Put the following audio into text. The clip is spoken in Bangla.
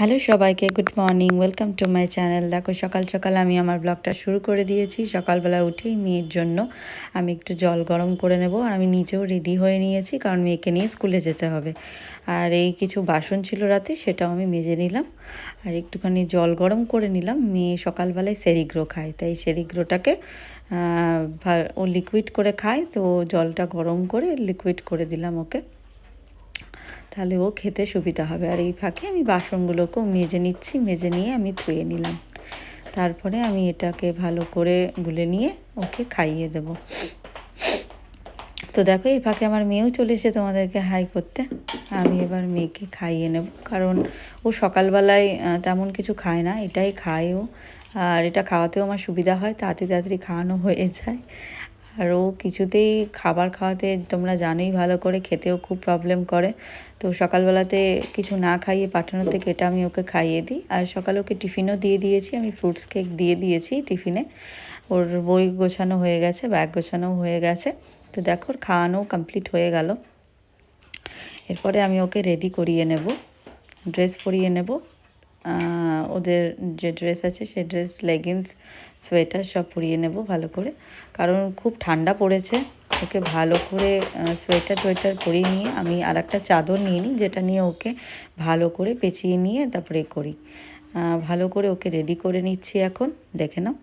হ্যালো সবাইকে, good morning, welcome to my channel. দেখো সকাল সকাল আমি আমার ব্লগটা শুরু করে দিয়েছি। সকালবেলা উঠেই মেয়ের জন্য আমি একটু জল গরম করে নেব, আর আমি নিজেও রেডি হয়ে নিয়েছি কারণ মেয়েকে নিয়ে স্কুলে যেতে হবে। আর এই কিছু বাসন ছিল রাতে, সেটাও আমি মেজে নিলাম আর একটুখানি জল গরম করে নিলাম। মেয়ে সকালবেলায় সেরিগ্রো খায়, তাই সেরিগ্রোটাকে ও লিকুইড করে খায়, তো জলটা গরম করে লিকুইড করে দিলাম ওকে, তাহলে ও খেতে সুবিধা হবে। আর এই ফাঁকে আমি বাসনগুলোকেও মেজে নিচ্ছি, মেজে নিয়ে আমি ধুয়ে নিলাম। তারপরে আমি এটাকে ভালো করে গুলে নিয়ে ওকে খাইয়ে দেব। তো দেখো এই ফাঁকে আমার মেয়েও চলে এসে তোমাদেরকে হাই করতে। আমি এবার মেয়েকে খাইয়ে নেব, কারণ ও সকালবেলায় তেমন কিছু খায় না, এটাই খায় ও। আর এটা খাওয়াতেও আমার সুবিধা হয়, তাড়াতাড়ি খাওয়ানো হয়ে যায়। আর ও কিছুতেই খাবার খাওয়াতে তোমরা জানোই ভালো করে, খেতেও খুব প্রবলেম করে। তো সকালবেলাতে কিছু না খাইয়ে পাঠানোর থেকে এটা আমি ওকে খাইয়ে দিই। আর সকালে ওকে টিফিনও দিয়ে দিয়েছি, আমি ফ্রুটস কেক দিয়ে দিয়েছি টিফিনে। ওর বই গোছানো হয়ে গেছে, ব্যাগ গোছানো হয়ে গেছে। তো দেখো ওর খাওয়ানো কমপ্লিট হয়ে গেল। এরপরে আমি ওকে রেডি করিয়ে নেব, ড্রেস পরিয়ে নেব। ওদের যে ড্রেস আছে সেই ড্রেস, লেগিংস, সোয়েটার সব পরিয়ে নেব ভালো করে, কারণ খুব ঠান্ডা পড়েছে। ওকে ভালো করে সোয়েটার টোয়েটার পরিয়ে নিয়ে আমি আর একটা চাদর নিয়ে নিই, যেটা নিয়ে ওকে ভালো করে পেঁচিয়ে নিয়ে তারপরে করি। ভালো করে ওকে রেডি করে নিচ্ছি এখন, দেখে নাও।